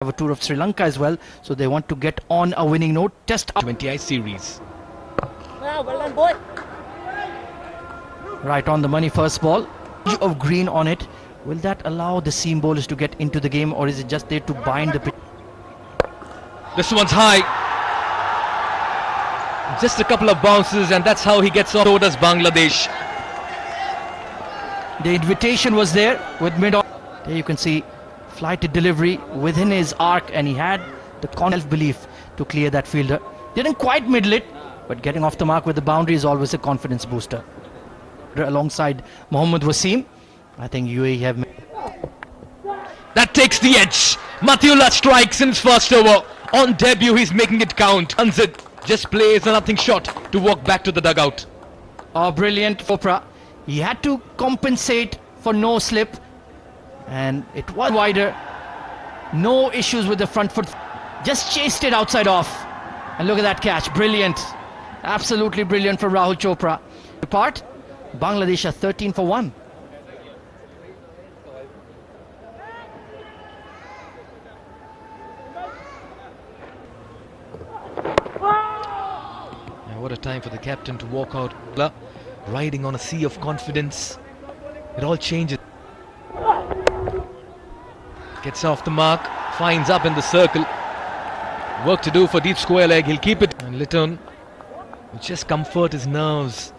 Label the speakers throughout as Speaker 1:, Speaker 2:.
Speaker 1: have a tour of Sri Lanka as well, so they want to get on a winning note. Test
Speaker 2: T20 series.
Speaker 3: Well done, boy.
Speaker 1: Right on the money first ball. Of green on it. Will that allow the seam bowlers to get into the game, or is it just there to bind the pitch?
Speaker 2: This one's high. Just a couple of bounces and that's how he gets off. So does Bangladesh.
Speaker 1: The invitation was there with mid-on. There you can see flighted delivery within his arc, and he had the self-belief to clear that fielder. Didn't quite middle it, but getting off the mark with the boundary is always a confidence booster. Alongside Mohammad Wasim, I think UAE have...
Speaker 2: That takes the edge. Mathiullah strikes in his first over. On debut, he's making it count. Unzid just plays a nothing shot to walk back to the dugout.
Speaker 1: Oh, brilliant Chopra. He had to compensate for no slip, and it was wider. No issues with the front foot. Just chased it outside off. And look at that catch. Brilliant. Absolutely brilliant from Rahul Chopra. Part, Bangladesh are 13 for 1.
Speaker 2: What a time for the captain to walk out, riding on a sea of confidence. It all changes. Gets off the mark, finds up in the circle. Work to do for deep square leg, he'll keep it. And Litton will just comfort his nerves.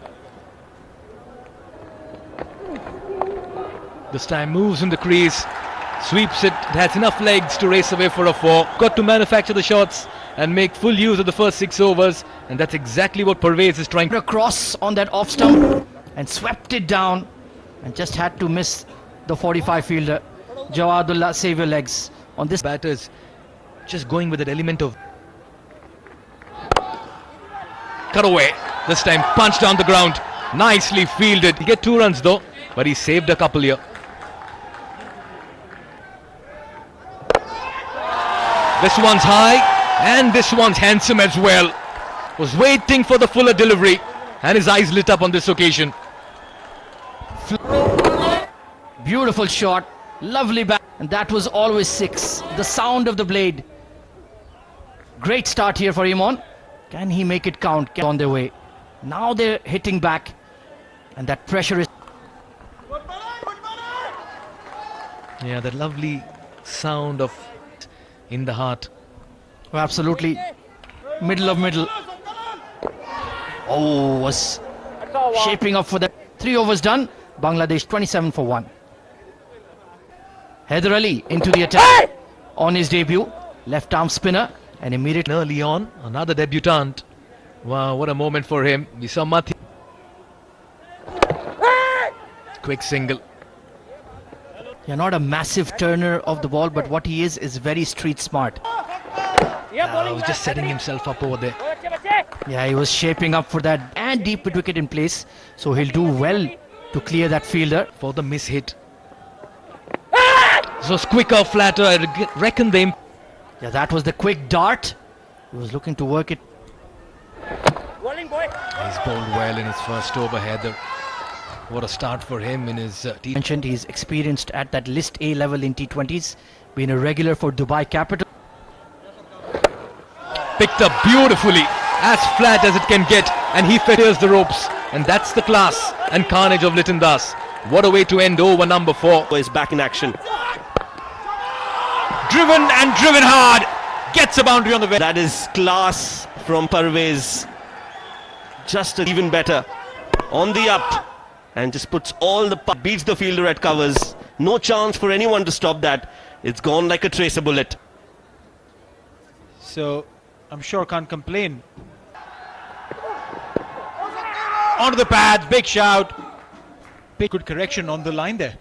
Speaker 2: This time moves in the crease, sweeps it, it has enough legs to race away for a 4. Got to manufacture the shots and make full use of the first 6 overs, and that's exactly what Pervez is trying to.
Speaker 1: Across on that off stump and swept it down, and just had to miss the 45 fielder. Jawadullah saviour legs on this.
Speaker 2: Batters just going with that element of cut away. This time punched down the ground, nicely fielded. He get 2 runs though, but he saved a couple here. This one's high. And this one's handsome as well. Was waiting for the fuller delivery, and his eyes lit up on this occasion.
Speaker 1: Beautiful shot, lovely bat, and that was always 6. The sound of the blade. Great start here for Imon. Can he make it count? On their way. Now they're hitting back, and that pressure is...
Speaker 2: Yeah, that lovely sound of in the heart.
Speaker 1: Oh, absolutely. Middle of middle. Oh, was shaping up for that. 3 overs done. Bangladesh 27 for 1. Haider Ali into the attack on his debut. Left arm spinner, and immediately
Speaker 2: early on, another debutant. Wow, what a moment for him. We saw Mathi. Quick single.
Speaker 1: Yeah, not a massive turner of the ball, but what he is very street smart.
Speaker 2: He was just setting himself up over there.
Speaker 1: Yeah, he was shaping up for that, and deep wicket in place, so he'll do well to clear that fielder.
Speaker 2: For the miss hit. So quicker, flatter, I reckon they...
Speaker 1: Yeah, that was the quick dart. He was looking to work it.
Speaker 2: He's bowled well in his first over, Haider. What a start for him in his
Speaker 1: mentioned he's experienced at that list A level in T20s, been a regular for Dubai Capital.
Speaker 2: Picked up beautifully, as flat as it can get, and he fetters the ropes, and that's the class and carnage of Litton Das. What a way to end over number 4.
Speaker 4: Is back in action.
Speaker 2: Driven and driven hard, gets a boundary on the way.
Speaker 4: That is class from Pervez. Just even better on the up, and just puts all the beats the fielder at covers. No chance for anyone to stop that. It's gone like a tracer bullet.
Speaker 5: So I'm sure can't complain. Onto the pads, big shout. Big good correction on the line there.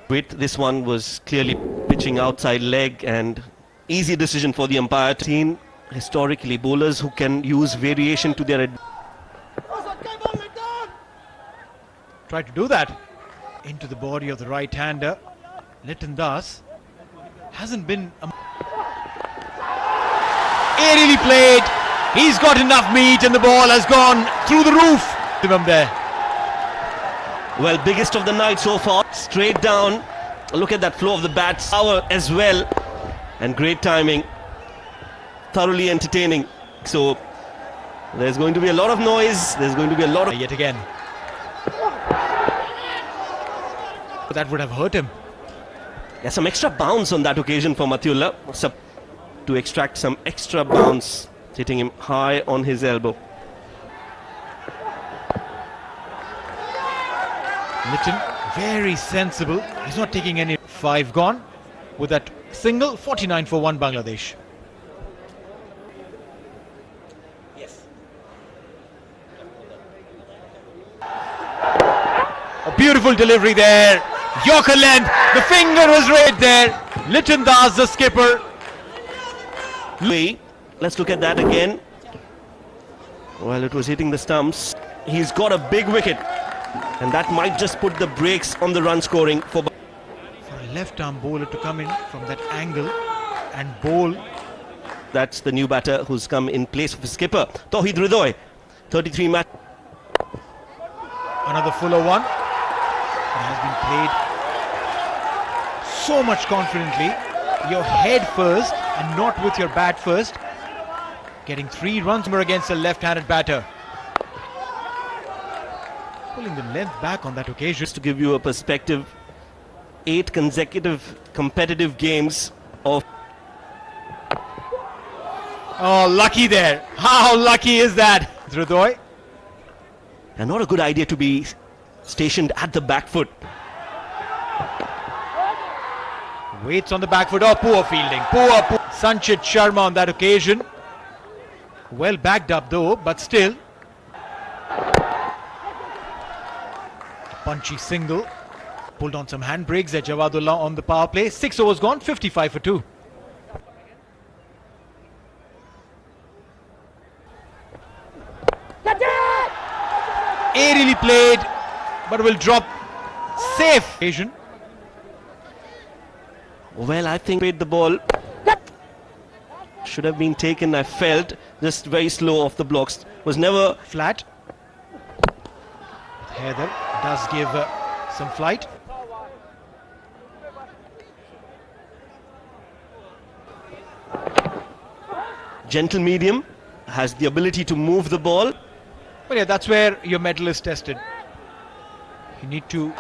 Speaker 4: This one was clearly pitching outside leg, and easy decision for the umpire. Seen historically bowlers who can use variation to their
Speaker 5: Try to do that into the body of the right-hander. Litton Das hasn't been aerially played. He's got enough meat, and the ball has gone through the roof. There.
Speaker 4: Well, biggest of the night so far. Straight down, Look at that flow of the bat, power as well, and great timing. Thoroughly entertaining. So there's going to be a lot of noise. There's going to be a lot of
Speaker 5: Yet again. That would have hurt him.
Speaker 4: yeah, some extra bounce on that occasion for Mathiulla to extract some extra bounce, hitting him high on his elbow.
Speaker 5: Litton, very sensible. He's not taking any. 5 gone with that single. 49 for 1 Bangladesh. A beautiful delivery there. Yorker length. The finger was right there. Litton Das, the skipper.
Speaker 4: Let's look at that again. Well, it was hitting the stumps. He's got a big wicket, and that might just put the brakes on the run scoring for
Speaker 5: A left-arm bowler to come in from that angle and bowl.
Speaker 4: That's the new batter who's come in place of his skipper, Tauhid Hridoy. 33 match.
Speaker 5: Another fuller one. It has been played so much confidently. Your head first and not with your bat first. Getting 3 runs more against a left-handed batter. Pulling the length back on that occasion.
Speaker 4: Just to give you a perspective, 8 consecutive competitive games of...
Speaker 5: Oh, lucky there. How lucky is that, Hridoy?
Speaker 4: And not a good idea to be stationed at the back foot.
Speaker 5: Waits on the back foot. Oh, poor fielding. Poor. Sanchit Sharma on that occasion. Well backed up though, but still. Punchy single. Pulled on some handbrakes at Jawadullah on the power play. 6 overs gone, 55 for 2. Aerially played, but will drop safe. Occasion.
Speaker 4: Well, I think the ball should have been taken, I felt. Just very slow off the blocks. Was never
Speaker 5: Flat. Heather does give some flight.
Speaker 4: gentle medium, has the ability to move the ball.
Speaker 5: But yeah, that's where your mettle is tested. You need to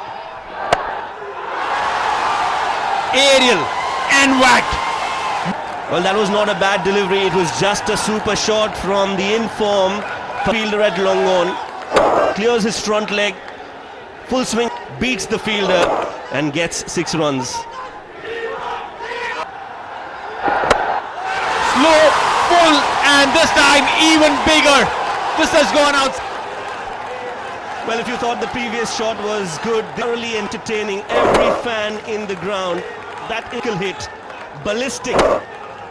Speaker 5: aerial and whacked.
Speaker 4: Well, that was not a bad delivery. It was just a super shot from the in-form fielder at long on. Clears his front leg, full swing, beats the fielder and gets 6 runs.
Speaker 5: Slow, full, and this time even bigger. This has gone out.
Speaker 4: Well, if you thought the previous shot was good, thoroughly entertaining every fan in the ground. That eagle hit, ballistic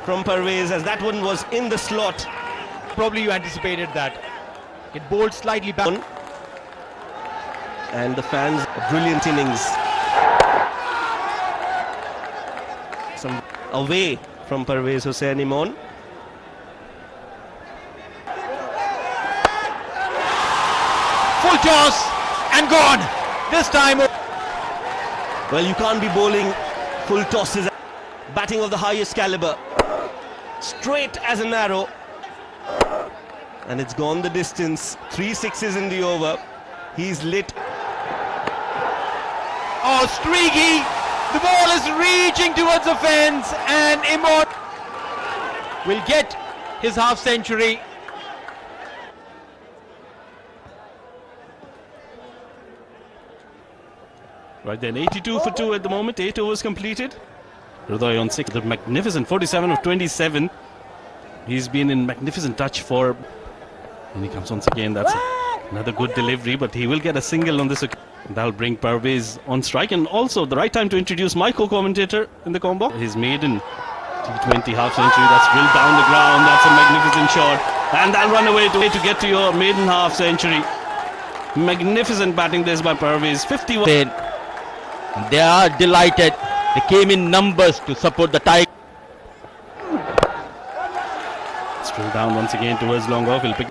Speaker 4: from Parvez, as that one was in the slot.
Speaker 5: Probably you anticipated that. It bowled slightly back.
Speaker 4: And the fans, a brilliant innings. Some away from Parvez Hussain Imon.
Speaker 5: Full toss and gone. This time.
Speaker 4: Well, you can't be bowling full tosses. Batting of the highest caliber. Straight as an arrow. And it's gone the distance. 3 sixes in the over. He's lit.
Speaker 5: Oh, streaky. The ball is reaching towards the fence, and Imon will get his half century.
Speaker 6: Right then, 82 for 2 at the moment, 8 overs completed. Hridoy on 6, the magnificent 47 of 27. He's been in magnificent touch for... And he comes once again, that's another good delivery, but he will get a single on this occasion. That'll bring Parvez on strike, and also the right time to introduce my co-commentator in the combo. His maiden T20 half century, that's drilled down the ground, that's a magnificent shot. And that'll run away to get to your maiden half century. Magnificent batting this by Parvez, 51.
Speaker 7: They are delighted. They came in numbers to support the Tiger.
Speaker 6: It's drilled down once again towards long off. He'll pick.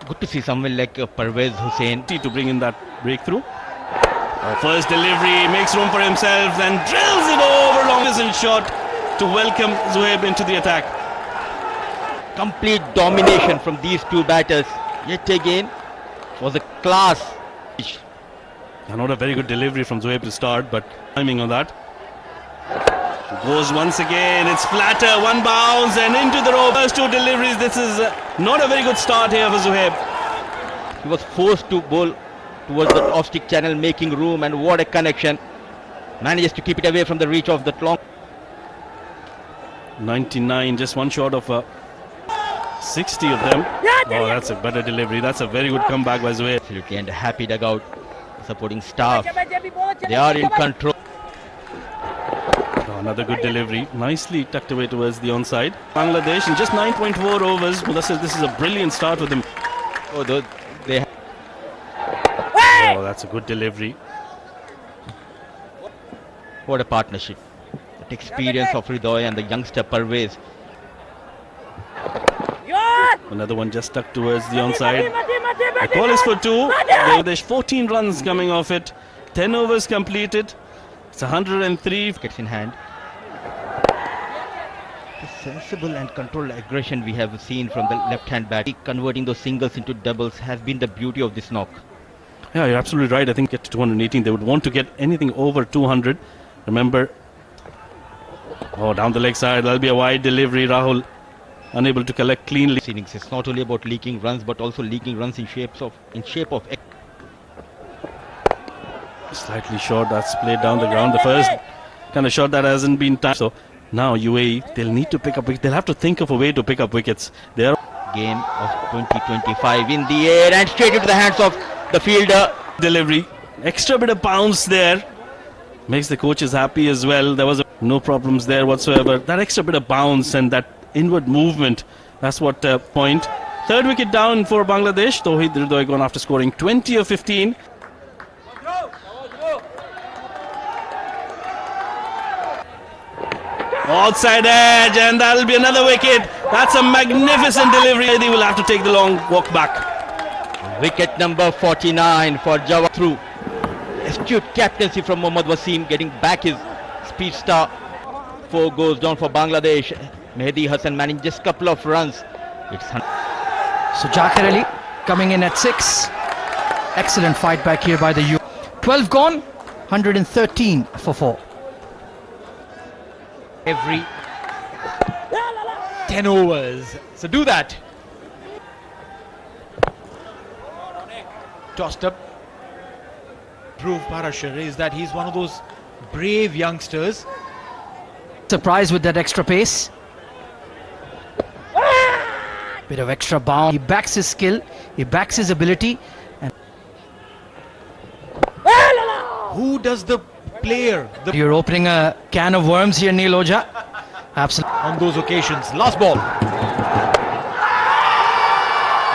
Speaker 7: Good to see someone like Parvez Hussain
Speaker 6: To bring in that breakthrough. First delivery, makes room for himself, then drills it over long distance shot to welcome Zohaib into the attack.
Speaker 7: Complete domination from these two batters. Yet again, was a class.
Speaker 6: And not a very good delivery from Zohaib to start, but timing on that. Goes once again, it's flatter, one bounce and into the row. First two deliveries, this is not a very good start here for Zohaib.
Speaker 7: He was forced to bowl towards the off-stick channel, making room, and what a connection. Manages to keep it away from the reach of that long.
Speaker 6: 99, just one short of 60 of them. Oh, that's a better delivery. That's a very good comeback by Zohaib.
Speaker 7: Absolutely, and a happy dugout. Supporting staff. They are in control.
Speaker 6: Oh, another good delivery. Nicely tucked away towards the onside. Bangladesh in just 9.4 overs. Well, this is a brilliant start with them.
Speaker 7: Oh, they
Speaker 6: Oh, that's a good delivery.
Speaker 7: What a partnership. That experience of Hridoy and the youngster Parvez.
Speaker 6: Another one just stuck towards the onside. The call is for two. There's 14 runs coming off it. 10 overs completed. It's 103.
Speaker 7: Gets in hand. The sensible and controlled aggression we have seen from the left-hand bat, converting those singles into doubles, has been the beauty of this knock.
Speaker 6: Yeah, you're absolutely right. I think get to 218. They would want to get anything over 200. Remember. Oh, down the leg side. That'll be a wide delivery. Rahul unable to collect cleanly.
Speaker 7: Innings. It's not only about leaking runs, but also leaking runs in shape of.
Speaker 6: Slightly short. That's played down the ground. The first kind of shot that hasn't been timed. So now UAE, they'll need to pick up wickets. They'll have to think of a way to pick up wickets. They're
Speaker 7: Game of 2025 in the air and straight into the hands of the fielder.
Speaker 6: Delivery. Extra bit of bounce there. Makes the coaches happy as well. There was no problems there whatsoever. That extra bit of bounce and that inward movement. That's what point. Third wicket down for Bangladesh. Tawhid Hridoy gone after scoring 20 of 15. Outside edge, and that'll be another wicket. That's a magnificent delivery. They will have to take the long walk back.
Speaker 7: Wicket number 49 for Jawad through. Astute captaincy from Mohammad Wasim, getting back his speed star. 4 goes down for Bangladesh. Mehdi Hassan managing just a couple of runs. It's
Speaker 1: So Jakar Ali coming in at 6. Excellent fight back here by the U. 12 gone, 113 for 4.
Speaker 5: Every 10 overs. So do that. Tossed up. Dhruv Parashar is that he's one of those brave youngsters.
Speaker 1: Surprised with that extra pace. Bit of extra bounce. He backs his skill, he backs his ability. And
Speaker 5: Who does the player
Speaker 1: you're opening a can of worms here, Neil Ojha. Absolutely.
Speaker 5: on those occasions? Last ball.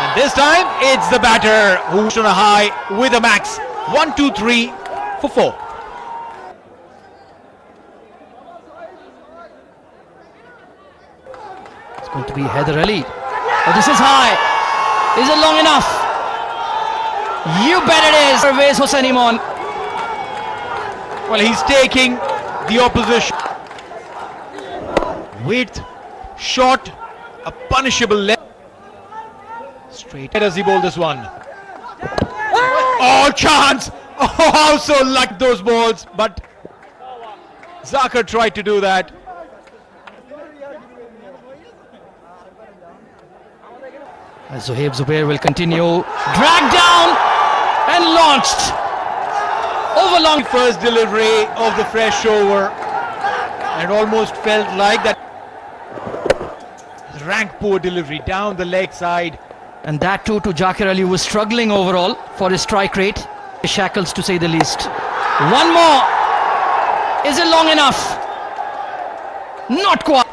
Speaker 5: And this time it's the batter who's on a high with a max. 1, 2, 3 for 4.
Speaker 1: It's going to be Haider Ali. Oh, this is high. Is it long enough? You bet it is. Parvez Hossain Imon.
Speaker 5: Well, he's taking the opposition. Width, short, a punishable left. Straight. Where does he bowl this one? Oh, chance! Oh, how so lucky those balls. But Zakir tried to do that.
Speaker 1: Zohaib Zubair will continue. Dragged down and launched. Over long.
Speaker 5: First delivery of the fresh over. And almost felt like that. Rank poor delivery down the leg side.
Speaker 1: And that too to Jakar Ali, who was struggling overall for his strike rate. Shackles to say the least. One more. Is it long enough? Not quite.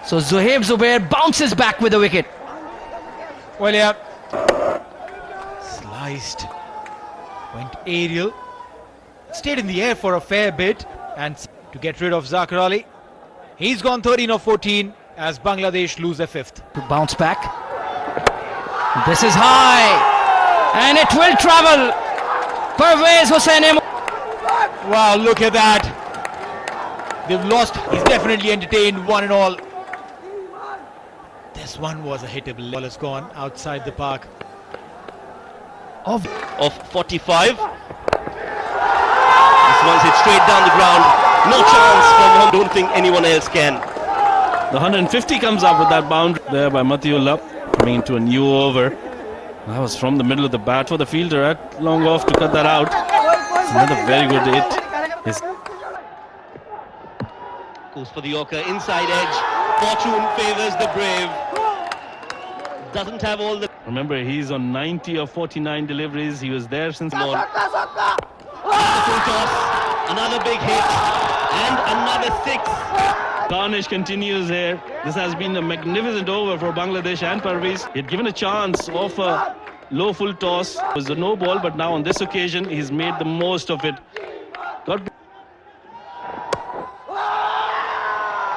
Speaker 1: So Zohaib Zubair bounces back with a wicket.
Speaker 5: Well, yeah. Sliced. Went aerial. Stayed in the air for a fair bit. And to get rid of Zakir Ali. He's gone 13 of 14 as Bangladesh lose their 5th.
Speaker 1: To bounce back. This is high. And it will travel. Parvez Hossain Imon.
Speaker 5: Wow, look at that. They've lost. He's definitely entertained, one and all. This one was a hittable. Ball has gone outside the park.
Speaker 4: Of 45. This one's hit straight down the ground. No chance from him. Don't think anyone else can.
Speaker 6: The 150 comes up with that boundary there by Matiullah, coming into a new over. That was from the middle of the bat for the fielder at long off to cut that out. It's another very good hit.
Speaker 4: Goes for the Yorker, inside edge. Fortune favours the brave. Doesn't have all the...
Speaker 6: Remember, he's on 90 of 49 deliveries. He was there since morning.
Speaker 4: Full toss, another big hit, and another 6.
Speaker 6: Carnage continues here. This has been a magnificent over for Bangladesh and Parvez. He had given a chance of a low full toss. It was a no ball, but now on this occasion, he's made the most of it.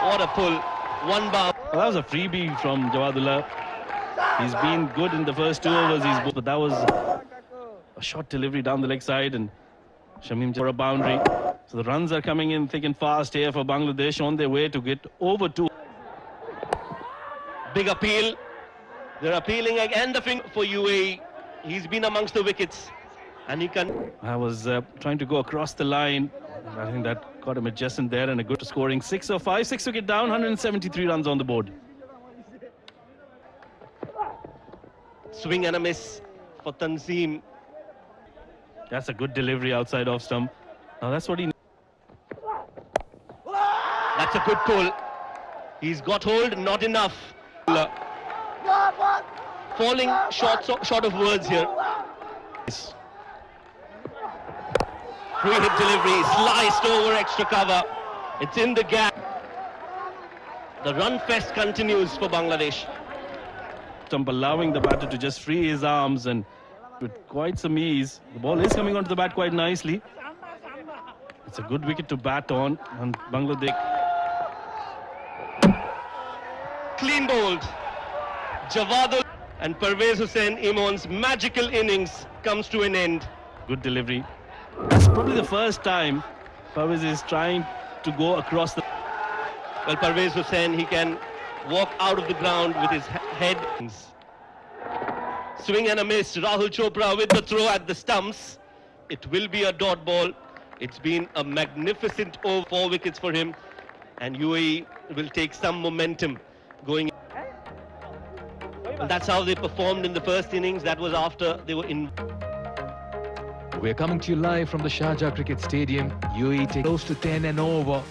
Speaker 4: What a pull, one bound.
Speaker 6: Well, that was a freebie from Jawadullah. He's been good in the first 2 overs, but that was a short delivery down the leg side, and Shamim for a boundary. So the runs are coming in thick and fast here for Bangladesh on their way to get over 2.
Speaker 4: Big appeal. They're appealing again the finger for UAE. He's been amongst the wickets, and he can...
Speaker 6: I was trying to go across the line. I think that got him adjacent there, and a good scoring 6 of 5. 6 wicket down, 173 runs on the board.
Speaker 4: Swing and a miss for Tanzim.
Speaker 6: That's a good delivery outside off stump. Now that's what he...
Speaker 4: That's a good pull. He's got hold, not enough. Falling short of words here. Free hit delivery, sliced over extra cover. It's in the gap. The run fest continues for Bangladesh.
Speaker 6: Stump allowing the batter to just free his arms, and with quite some ease. The ball is coming onto the bat quite nicely. It's a good wicket to bat on, and Bangladesh.
Speaker 4: Clean bowled. Javadul and Parvez Hussain Imon's magical innings comes to an end.
Speaker 6: Good delivery. That's probably the first time Parvez is trying to go across the...
Speaker 4: Well, Parvez Hussain, he can walk out of the ground with his head. Swing and a miss. Rahul Chopra with the throw at the stumps. It will be a dot ball. It's been a magnificent over, 4 wickets for him, and UAE will take some momentum going. Well, that's how they performed in the first innings. That was after they were in.
Speaker 2: We're coming to you live from the Sharjah Cricket Stadium. UAE takes close to 10 and over.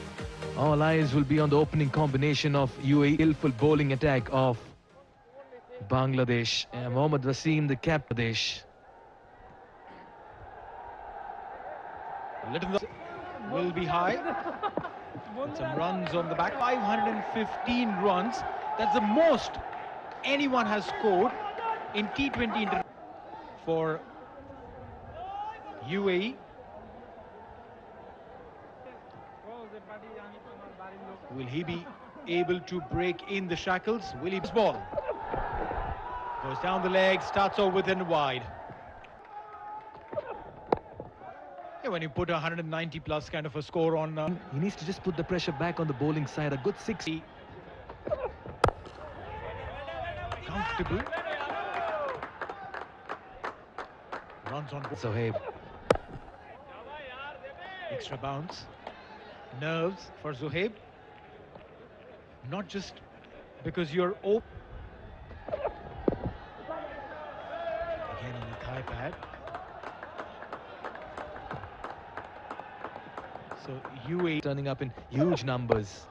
Speaker 2: All eyes will be on the opening combination of UAE skillful bowling attack of Bangladesh. And Mohammad Wasim, the captain.
Speaker 5: Little will be high. And some runs on the back. 515 runs. That's the most anyone has scored in T20 for UAE. Will he be able to break in the shackles? Will he? Ball goes down the leg, starts off within wide. Yeah, when you put 190 plus kind of a score on,
Speaker 2: He needs to just put the pressure back on the bowling side. A good 60.
Speaker 5: Comfortable. Runs on
Speaker 2: Zohaib.
Speaker 5: Extra bounce. Nerves for Zohaib. Not just because you're open. Again on the thigh pad. So UAE
Speaker 2: Turning up in huge numbers.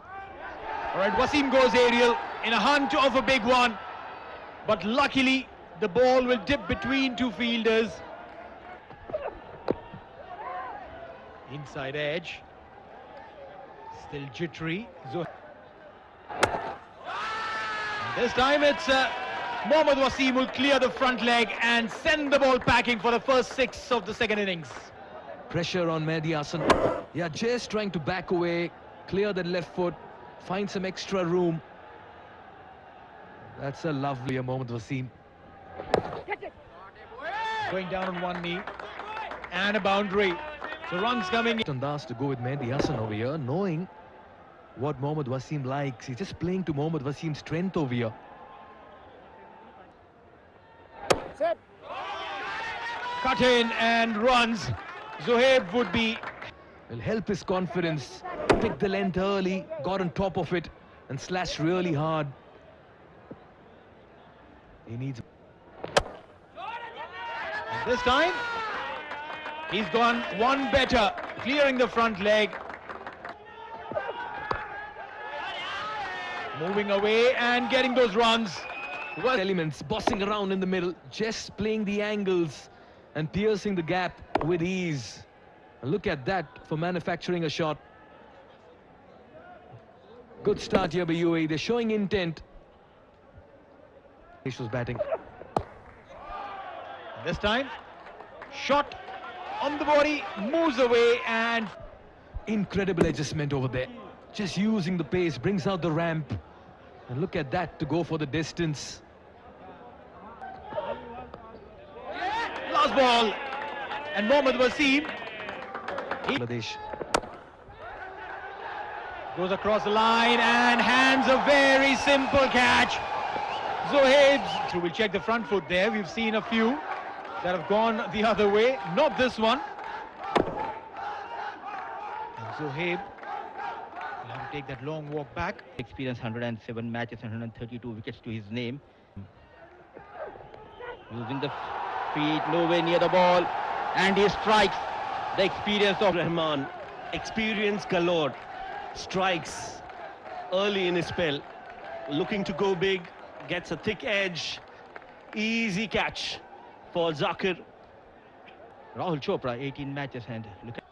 Speaker 5: All right, Wasim goes aerial in a hunt of a big one. But luckily, the ball will dip between 2 fielders. Inside edge. Still jittery. This time it's Mohammad Wasim will clear the front leg and send the ball packing for the first 6 of the second innings.
Speaker 2: Pressure on Mehdi Hasan. Yeah, just trying to back away, clear that left foot, find some extra room. That's a lovely Mohammad Wasim.
Speaker 5: Going down on one knee. And a boundary. So runs coming in.
Speaker 2: Tandas to go with Mehdi Hassan over here, knowing what Mohammad Wasim likes. He's just playing to Mohammad Wasim's strength over here.
Speaker 3: Set.
Speaker 5: Cut in and runs. Zohaib would be...
Speaker 2: Will help his confidence. Pick the length early, got on top of it and slashed really hard. He needs...
Speaker 5: This time, he's gone one better, clearing the front leg. Moving away and getting those runs.
Speaker 2: Elements bossing around in the middle, just playing the angles and piercing the gap with ease. And look at that for manufacturing a shot. Good start here by UAE. They're showing intent. He was batting.
Speaker 5: This time, shot on the body, moves away and...
Speaker 2: Incredible adjustment over there. Just using the pace, brings out the ramp. And look at that to go for the distance.
Speaker 5: Last ball. And Mohammad Wasim
Speaker 2: Bangladesh.
Speaker 5: goes across the line and hands a very simple catch. Zohaib's... So we'll check the front foot there. We've seen a few that have gone the other way. Not this one. And Zohaib will have to take that long walk back.
Speaker 7: Experience 107 matches and 132 wickets to his name. Using the feet, nowhere near the ball, and he strikes. The experience of
Speaker 4: Rahman, experience galore, strikes early in his spell, looking to go big, gets a thick edge, easy catch for Zakir.
Speaker 7: Rahul Chopra, 18 matches, and look at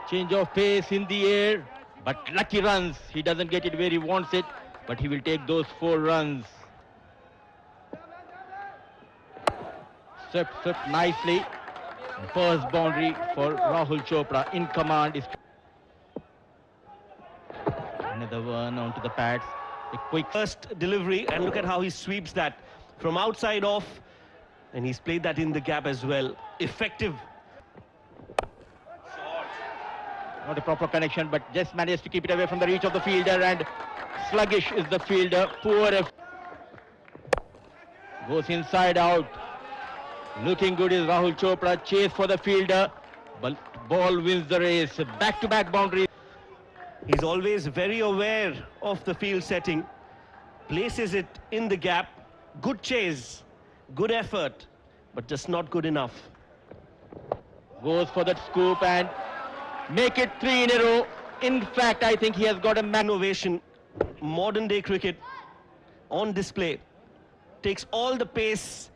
Speaker 7: change of pace in the air, but lucky runs. He doesn't get it where he wants it, but he will take those 4 runs. Swept nicely. First boundary for Rahul Chopra. In command is another one onto the pads. A quick
Speaker 4: First delivery, and look at how he sweeps that from outside off, and he's played that in the gap as well. Effective.
Speaker 7: not a proper connection, but just managed to keep it away from the reach of the fielder, and sluggish is the fielder. Poor goes inside out. Looking good is Rahul Chopra. Chase for the fielder, but ball wins the race. Back-to-back boundaries.
Speaker 4: He's always very aware of the field setting, places it in the gap. Good chase, good effort, but just not good enough.
Speaker 7: Goes for that scoop and make it 3 in a row. In fact, I think he has got a
Speaker 4: Innovation, modern day cricket on display. Takes all the pace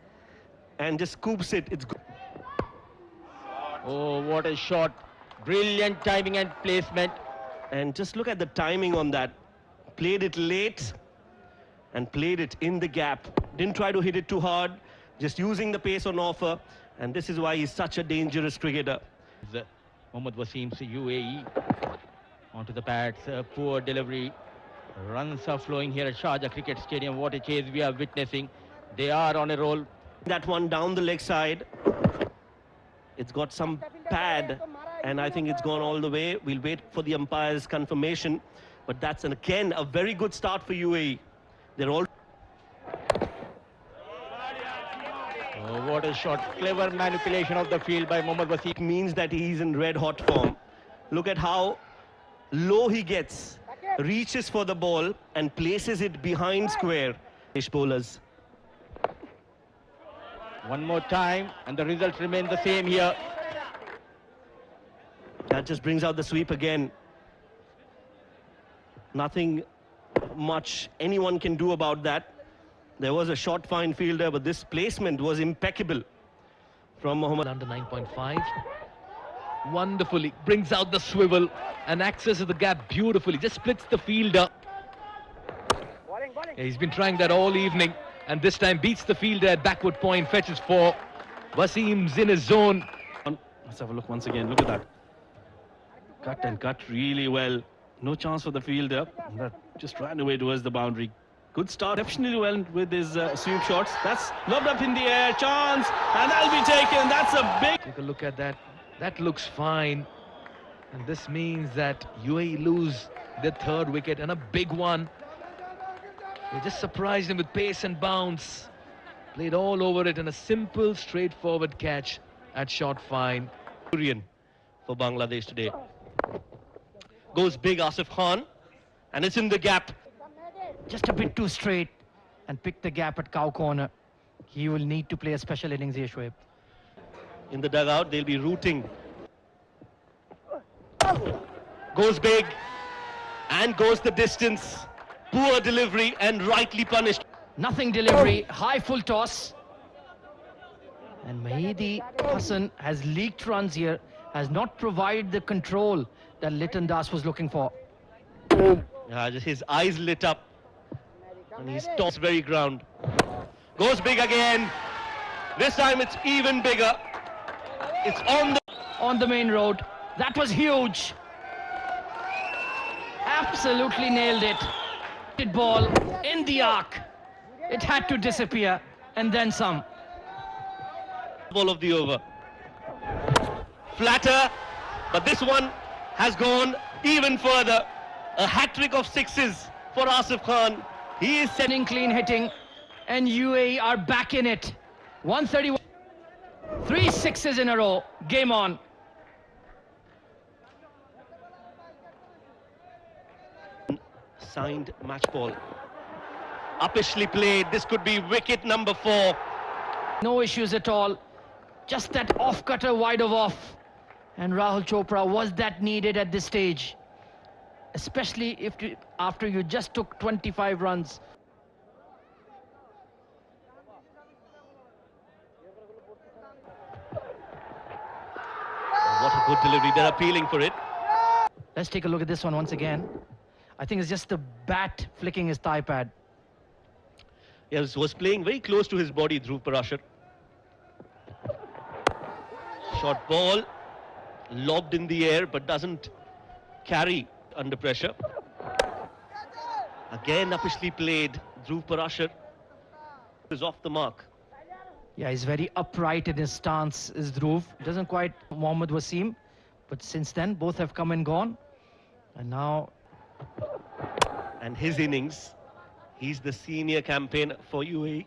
Speaker 4: and just scoops it. It's good.
Speaker 7: Oh, what a shot. Brilliant timing and placement.
Speaker 4: And just look at the timing on that. Played it late and played it in the gap. Didn't try to hit it too hard, just using the pace on offer. And this is why he's such a dangerous cricketer.
Speaker 7: Mohammad Wasim's UAE onto the pads. Poor delivery. Runs are flowing here at Sharjah Cricket Stadium. What a chase we are witnessing. They are on a roll.
Speaker 4: That one down the leg side. It's got some pad, and I think it's gone all the way. We'll wait for the umpire's confirmation. But that's, again, a very good start for UAE. They're all...
Speaker 7: Oh, what a shot. Clever manipulation of the field by Mohammad Wasim.
Speaker 4: It means that he's in red-hot form. Look at how low he gets. Reaches for the ball and places it behind square. Bowlers.
Speaker 7: One more time, and the results remain the same here.
Speaker 4: That just brings out the sweep again. Nothing much anyone can do about that. There was a short fine fielder, but this placement was impeccable from Mohammad.
Speaker 2: Under 9.5. Wonderfully brings out the swivel and accesses the gap beautifully. Just splits the fielder. Yeah, he's been trying that all evening, and this time beats the fielder at backward point, fetches 4. Wasim's in his zone.
Speaker 6: Let's have a look once again. Look at that. Cut and cut really well. No chance for the fielder. That just ran away towards the boundary. Good start, exceptionally well with his sweep shots. That's lobbed up in the air. Chance, and that'll be taken. That's a big...
Speaker 2: Take a look at that. That looks fine. And this means that UAE lose their third wicket, and a big one. They just surprised him with pace and bounce. Played all over it, and a simple, straightforward catch at short fine.
Speaker 4: For Bangladesh today. Goes big, Asif Khan, and it's in the gap.
Speaker 1: Just a bit too straight and picked the gap at cow corner. He will need to play a special innings here, Shoaib.
Speaker 4: In the dugout, they'll be rooting. Goes big and goes the distance. Poor delivery and rightly punished.
Speaker 1: Nothing delivery, high full toss. And Mehdi Hassan has leaked runs here, has not provided the control that Liton Das was looking for.
Speaker 4: Just his eyes lit up and he's tossed very ground. Goes big again. This time it's even bigger. It's
Speaker 1: on the main road. That was huge. Absolutely nailed it. Ball in the arc. It had to disappear and then some.
Speaker 4: Ball of the over. Flatter, but this one has gone even further. A hat-trick of sixes for Asif Khan.
Speaker 1: He is sending clean hitting, and UAE are back in it. 131. 3 sixes in a row. Game on.
Speaker 4: Signed match ball. Uppishly played. This could be wicket number 4.
Speaker 1: No issues at all. Just that off-cutter wide of off. And Rahul Chopra, was that needed at this stage? Especially after you just took 25 runs.
Speaker 4: What a good delivery. They're appealing for it.
Speaker 1: Let's take a look at this one once again. I think it's just the bat flicking his thigh pad.
Speaker 4: He was playing very close to his body, Dhruv Parashar. Short ball, lobbed in the air, but doesn't carry under pressure. Again, uppishly played. Dhruv Parashar is off the mark.
Speaker 1: Yeah, he's very upright in his stance, is Dhruv. Doesn't quite Mohammad Wasim, but since then, both have come and gone. And now...
Speaker 4: And his innings, he's the senior campaigner for UAE.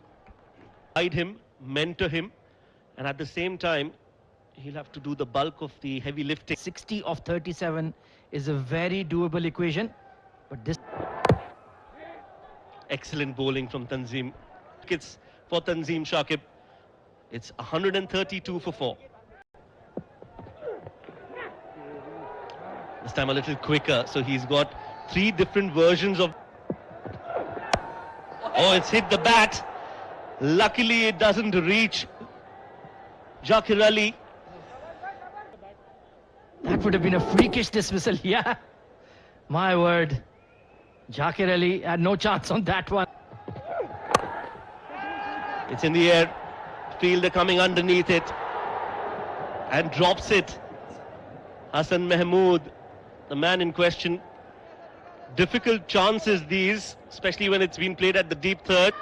Speaker 4: Guide him, mentor him, and at the same time, he'll have to do the bulk of the heavy lifting.
Speaker 1: 60 of 37 is a very doable equation, but this...
Speaker 4: Excellent bowling from Tanzim. It's for Tanzim Shakib. It's 132 for 4. This time a little quicker, so he's got 3 different versions of... Oh, it's hit the bat. Luckily, it doesn't reach Zakir Ali.
Speaker 1: That would have been a freakish dismissal, yeah. My word. Zakir Ali had no chance on that one.
Speaker 4: It's in the air. Fielder coming underneath it and drops it. Hassan Mahmood, the man in question. Difficult chances these, especially when it's been played at the deep third.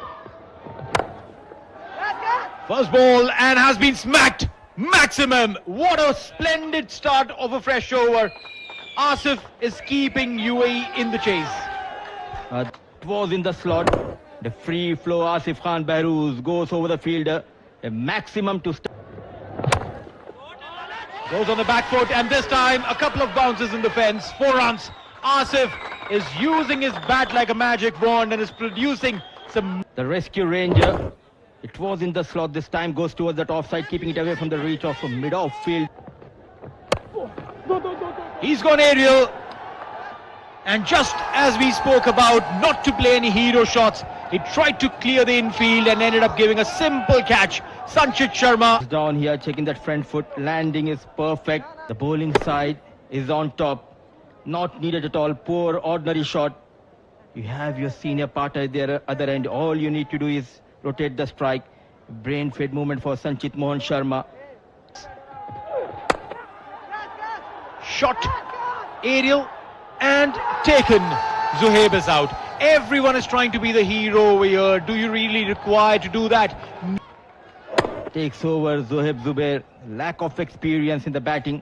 Speaker 5: First ball and has been smacked. Maximum. What a splendid start of a fresh over. Asif is keeping UAE in the chase.
Speaker 7: It was in the slot. The free flow Asif Khan Behrooz goes over the fielder. A maximum to start.
Speaker 5: Goes on the back foot, and this time a couple of bounces in the fence. 4 runs. Asif is using his bat like a magic wand and is producing some...
Speaker 7: The rescue ranger. It was in the slot this time, goes towards that offside, keeping it away from the reach of mid-off field.
Speaker 5: He's gone aerial. And just as we spoke about not to play any hero shots, he tried to clear the infield and ended up giving a simple catch. Sanchit Sharma.
Speaker 7: Down here, checking that front foot, landing is perfect. The bowling side is on top. Not needed at all, poor ordinary shot. You have your senior partner there other end. All you need to do is rotate the strike. Brain fade movement for Sanchit Mohan Sharma.
Speaker 5: Shot, aerial, and taken. Zuhaib is out. Everyone is trying to be the hero over here. Do you really require to do that?
Speaker 7: takes over. Zohaib Zubair, lack of experience in the batting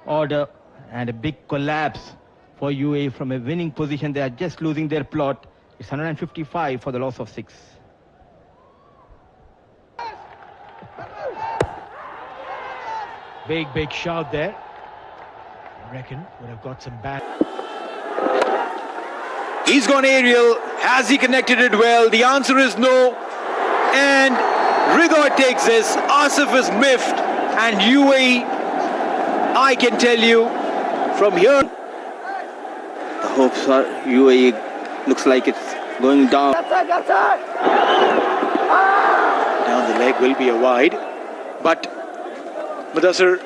Speaker 7: order, and a big collapse for UAE from a winning position. They are just losing their plot. It's 155 for the loss of 6.
Speaker 5: Big shout there. I reckon would have got some bad.
Speaker 8: He's gone aerial. Has he connected it well? The answer is no. And Rigoy takes this. Asif is miffed. And UAE, I can tell you from here.
Speaker 7: The hopes are UAE looks like it's going down.
Speaker 8: Down the leg will be a wide. But Mudassir